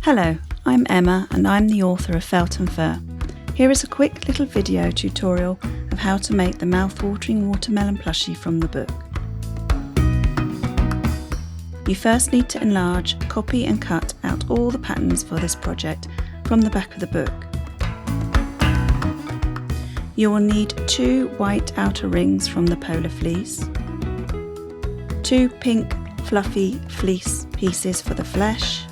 Hello, I'm Emma and I'm the author of Felt and Fur. Here is a quick little video tutorial of how to make the mouth-watering watermelon plushie from the book. You first need to enlarge, copy and cut out all the patterns for this project from the back of the book. You will need 2 white outer rings from the polar fleece, 2 pink fluffy fleece pieces for the flesh,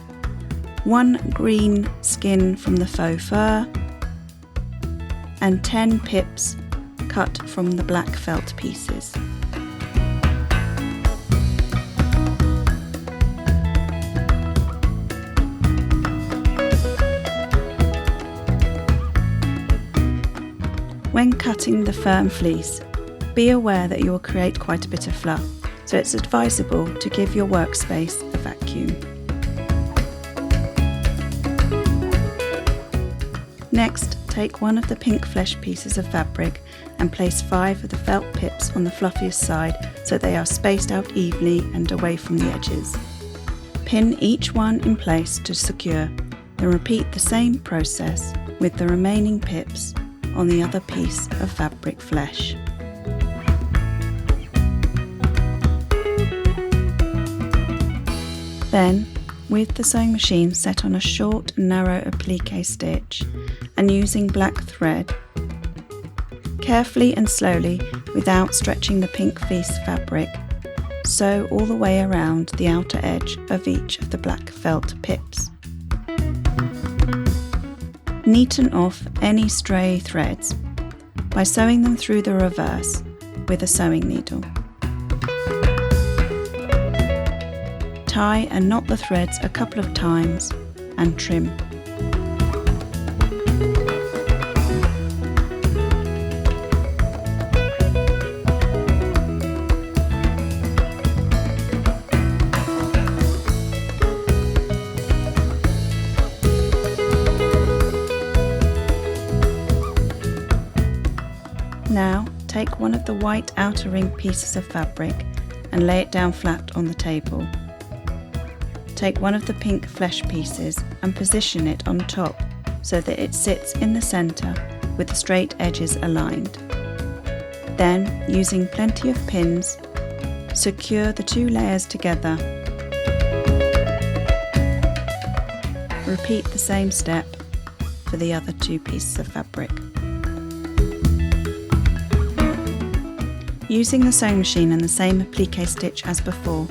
1 green skin from the faux fur, and 10 pips cut from the black felt pieces. When cutting the firm fleece, be aware that you will create quite a bit of fluff, so it's advisable to give your workspace a vacuum. Next, take one of the pink flesh pieces of fabric and place 5 of the felt pips on the fluffiest side so they are spaced out evenly and away from the edges. Pin each one in place to secure, then repeat the same process with the remaining pips on the other piece of fabric flesh. Then, with the sewing machine set on a short and narrow applique stitch and using black thread, carefully and slowly, without stretching the pink fleece fabric, sew all the way around the outer edge of each of the black felt pips. Neaten off any stray threads by sewing them through the reverse with a sewing needle. Tie and knot the threads a couple of times and trim. Now, take one of the white outer ring pieces of fabric and lay it down flat on the table. Take one of the pink flesh pieces and position it on top so that it sits in the centre with the straight edges aligned. Then, using plenty of pins, secure the 2 layers together. Repeat the same step for the other 2 pieces of fabric. Using the sewing machine and the same applique stitch as before,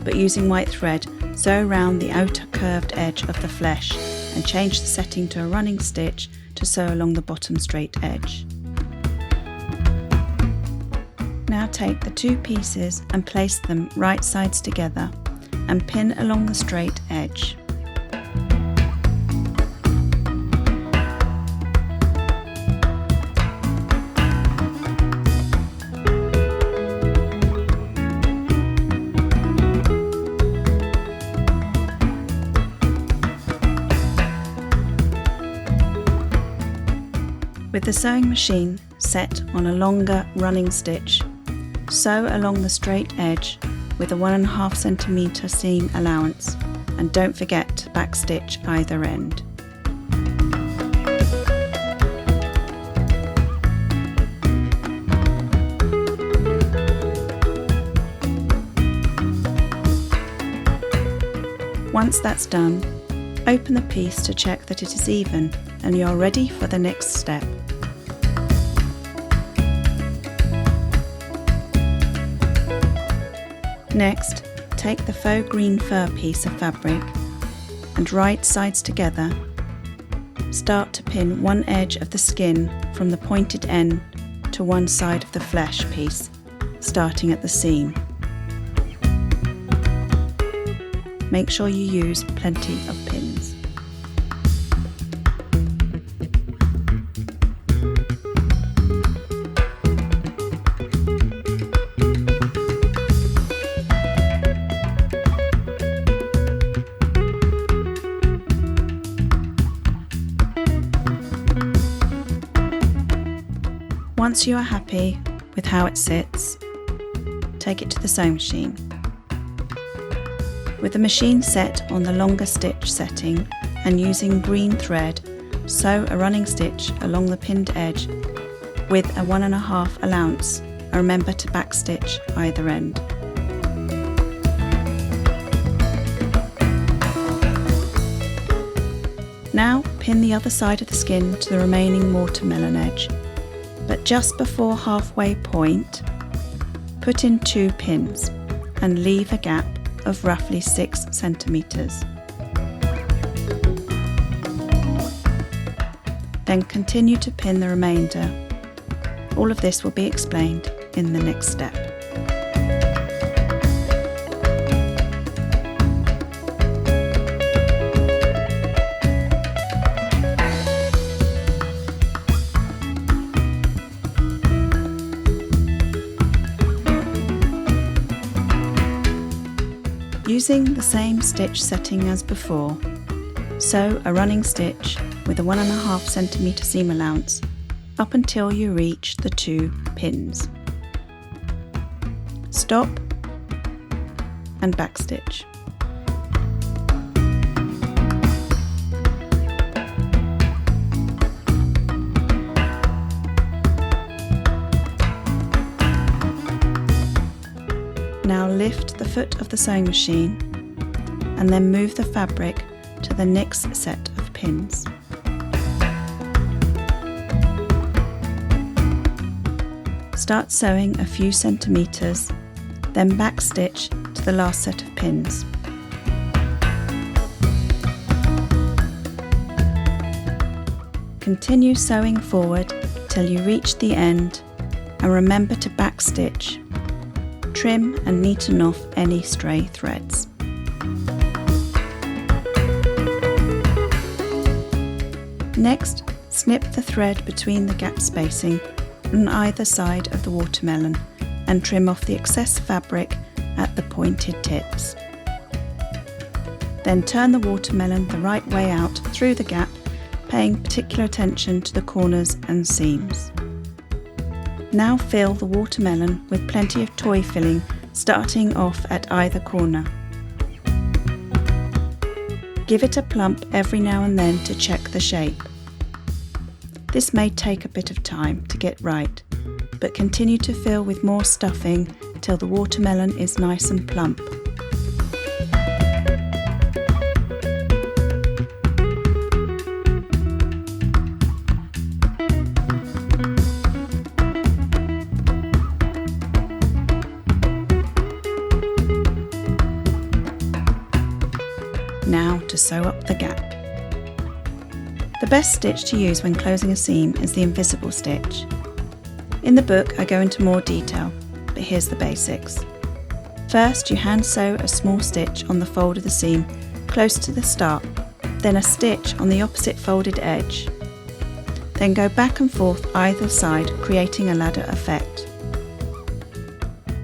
but using white thread, sew around the outer curved edge of the flesh and change the setting to a running stitch to sew along the bottom straight edge. Now take the 2 pieces and place them right sides together and pin along the straight edge. With the sewing machine set on a longer running stitch, sew along the straight edge with a 1.5 cm seam allowance and don't forget to backstitch either end. Once that's done, open the piece to check that it is even and you're ready for the next step. Next, take the faux green fur piece of fabric and right sides together, start to pin one edge of the skin from the pointed end to one side of the flesh piece, starting at the seam. Make sure you use plenty of pins. Once you are happy with how it sits, take it to the sewing machine. With the machine set on the longer stitch setting and using green thread, sew a running stitch along the pinned edge with a 1.5 allowance, and remember to backstitch either end. Now pin the other side of the skin to the remaining watermelon edge, but just before halfway point, put in 2 pins and leave a gap of roughly 6 centimeters. Then continue to pin the remainder. All of this will be explained in the next step. Using the same stitch setting as before, sew a running stitch with a 1.5 centimeter seam allowance up until you reach the 2 pins. Stop and backstitch. Now lift the foot of the sewing machine and then move the fabric to the next set of pins. Start sewing a few centimeters, then backstitch to the last set of pins. Continue sewing forward till you reach the end, and remember to backstitch. Trim and neaten off any stray threads. Next, snip the thread between the gap spacing on either side of the watermelon and trim off the excess fabric at the pointed tips. Then turn the watermelon the right way out through the gap, paying particular attention to the corners and seams. Now fill the watermelon with plenty of toy filling, starting off at either corner. Give it a plump every now and then to check the shape. This may take a bit of time to get right, but continue to fill with more stuffing till the watermelon is nice and plump. Now to sew up the gap. The best stitch to use when closing a seam is the invisible stitch. In the book I go into more detail, but here's the basics. First you hand sew a small stitch on the fold of the seam close to the start, then a stitch on the opposite folded edge. Then go back and forth either side, creating a ladder effect.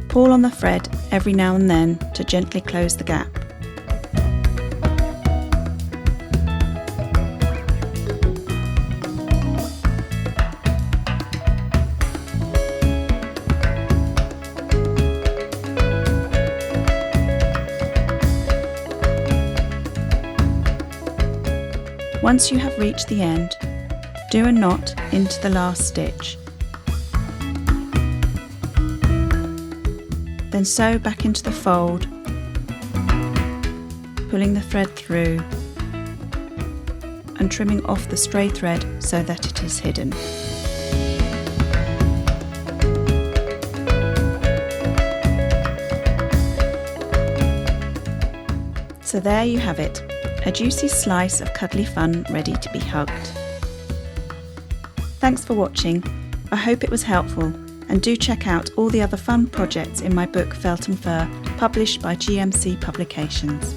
Pull on the thread every now and then to gently close the gap. Once you have reached the end, do a knot into the last stitch. Then sew back into the fold, pulling the thread through and trimming off the stray thread so that it is hidden. So there you have it. A juicy slice of cuddly fun ready to be hugged. Thanks for watching. I hope it was helpful, and do check out all the other fun projects in my book Felt and Fur, published by GMC Publications.